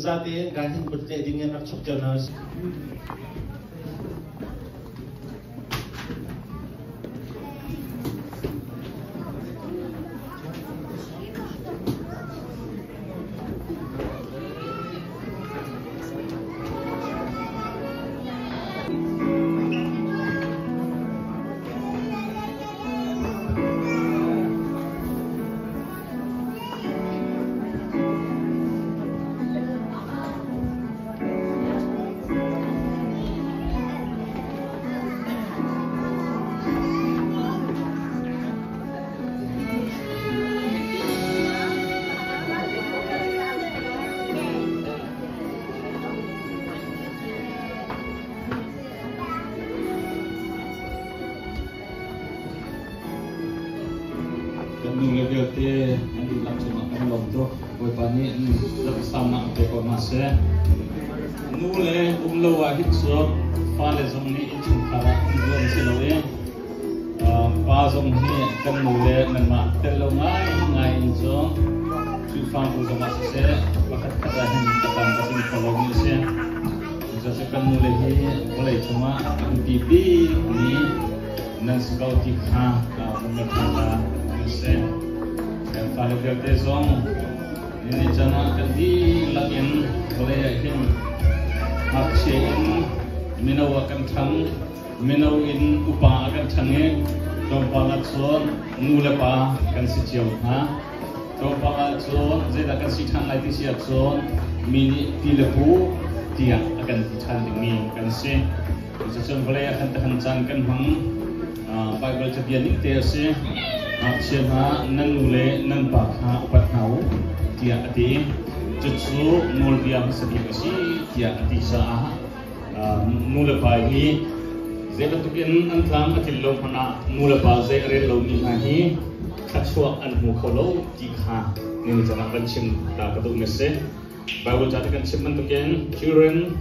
Ra tiếng cái hình bật dậy thì nghe nó chụp cho nó nu le umlo wa hit so fa le zong ni in chung khara in lo se lo e song ni kan mule nama terlongai ngai song FIFA ko sama se bakat karahin tapang kasi teknologi se jadi kan mule ni mulai cuma TV ni nan sekau tikha mereka se dan pada kerja song ini cuma kan di lain boleh yakin aksyen minawakan thang minawin upa akan thange dompangat son ngulapa kan si chiam ha dompangat son zeda kan si thang lai ti siat son mini tilepu dia akan dithan ding kan si sesuatu boleh akan tahan kan hang Bible cebian ni te se aksyen ha nan ngule nan pa ha upat hau dia ati jutsu ngul dia sedih kasi dia ati sa ngulapa ni Zai bentukin antang atilong hana mula bazai relo ni nahi kacua an mukolo dikha ni jana kancim da kadu ngese Bible jadikan sim bentukin children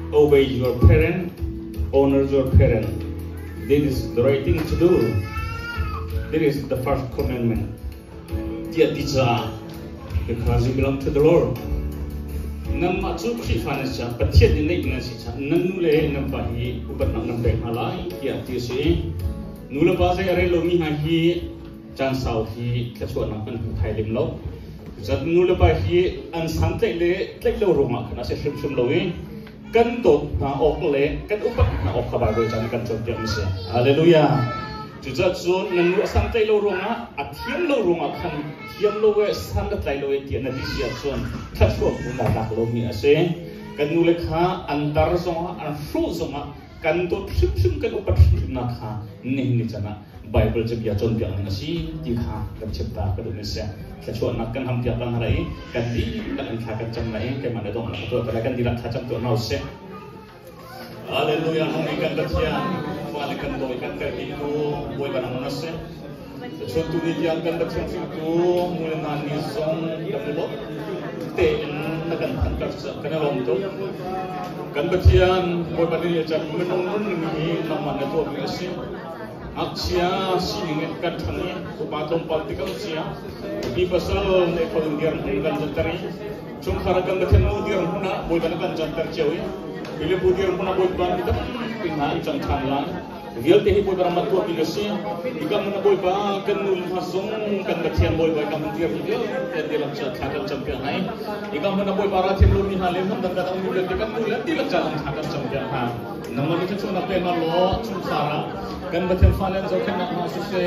obey your parent honor your parent this is the right thing to do this is the first commandment dia dija because you belong to the Lord nam acu khifan cha pathiat ni nei si cha nan le nam pa hi upat nam be halai kia ti si nula pa se are lo mi ha hi chan sau hi khachwa nam kan thai lim lo zat nula pa hi an sang te le tlek lo ro ma kana se shim shim lo wi kan to na ok le kan upat na ok ba ro chan kan chom tiam se hallelujah Jujat zon nan lu sang tai lo ronga athiam lo ronga khan thiam lo we sang da tai lo we tian na di sia zon thatho na dak lo mi ase kan nu le kha antar zonga an fru zonga kan to thim thim kan upat na kha ne ni chana Bible je bia chon bia na si ti kha kan chepta ka do ne sia thatho na kan ham tia kan harai kan di kan kha kan cham lai ke mana dong na to kan di la kha cham to na se hallelujah hong ikan katian walikan do ikan kaki itu boy barang nase suatu di yang kan katian itu mulai nani song dan te nakan angkat kena lonto kan katian boy bani ya cak menonton ini nama itu biasa aksia sini kan thani upatom paltikam sia di pasal ne kolondian kan jantari chung kharakan katian mudian huna boy bani kan jantar cewi Bila budir puna boy ban kita pinha ikan thanglang real tehi boy baramat tu aplikasi ika mana boy ba kan nul hasung kan katian boy ba kan dia video dan dia laksa thakam champion nai ika mana boy bara them lu ni halem ham dan datang nul kan nul dia laksa thakam champion ha nama ni chu na pe na lo chu sara kan bathem falen zo kan na su se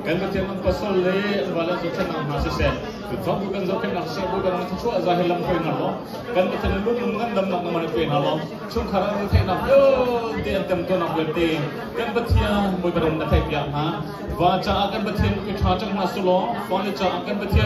kan bathem pasal le wala zo kan na su se Fak bukan zokan nak siap bukan nak cuci zahir lam kau nak lo, kan kita nulu ngan dam nak mana kau nak lo, cuma karena kita nak yo dia tem tu nak berarti, kan betia bukan nak kau biar ha, baca akan betia kita cakap masuk lo, baca akan betia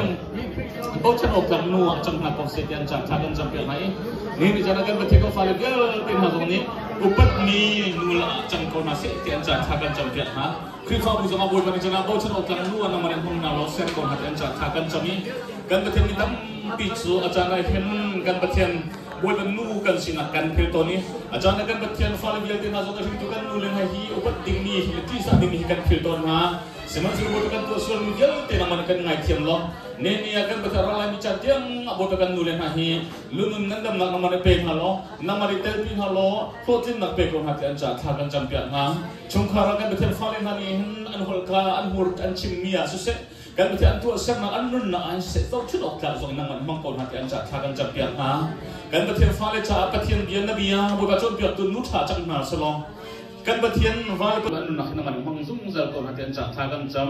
baca oklam nu cakap nak konsetian cakap sampai naik, ni jangan kan betia kau file girl tin hazong ni, upat ni nula cakap kau nasi tian cakap sampai ha. Krifa bu sama boy bani jana bau chan oklang lu ana maren hong na lo ser ko hatan cha thakan chami kan bathen ni tam pichu achana hen kan bathen boy ban nu kan sina kan phil to ni achana kan bathen fal bil tin ha zo ka kan nu len ha hi upat ding ni hi ti sa ding ni kan phil to na seman sur boy kan to social media te na man kan ngai thiam lo ne ni akan batara la mi cha tiang abo kan nu len ha hi lunun nan dam na man pe ha lo na mari tel pin ha lo to tin na pe ko hatan cha thakan champion ha chungkhara kan bathen fal na ni an holka an hur an chimia su se kan betia an tu ser na an nun na an se to chut ok la zong nang man mang kon hati an cha thakan champion ha kan betia fale cha pathian bian nabia bo ba chon piat tu nu tha chak na salo kan batian wal ko an nak naman hong zum zal ko hatian cha thakan cham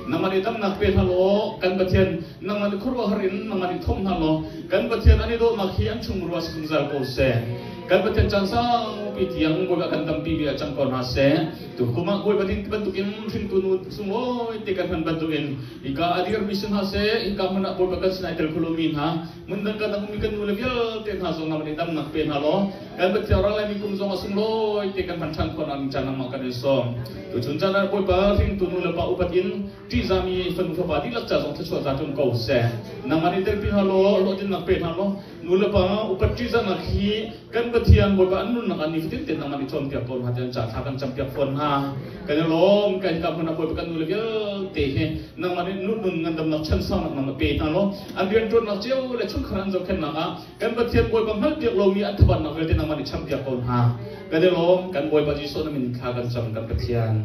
namani tam nak pe halo kan batian namani khurwa harin namani thom halo kan batian ani do nak hi an chung ruwa sung zal ko se kan batian chan sa pi tiang bo kan tam pi bi chang kon ha se tu kuma boy batin bantukin fin tu nu sumo te kan han bantukin ika adir mission ha se ika mana bo ka sinai tel kholomin ha mundang ka tang mi kan nu level te ha so namani tam nak pe halo kan batian ra lai mi kum zong asung loi te kan han chang kon ang chana makan isom tu chun chana boy ba fin tu nu le pa upatin ti zami fan fa ba di lak cha zong thachwa za tun ko se namani tel pi halo lo din nak pe halo nulah pa upatri zana khi kan bathian boy ba anun nak ani fitin tin namani chon pia pon hatian cha thakan champia phone ha kan lom kan kam na boy kan nulah gel te he namani nun ngandam nak chan sa nak nam pe ta lo ambian tron nak cheu le chung kharan zo khen na kan bathian boy bang hal piak lo ni athaban nak vel tin namani champia pon ha kan lom kan boy ba ji so na min kha kan cham kan bathian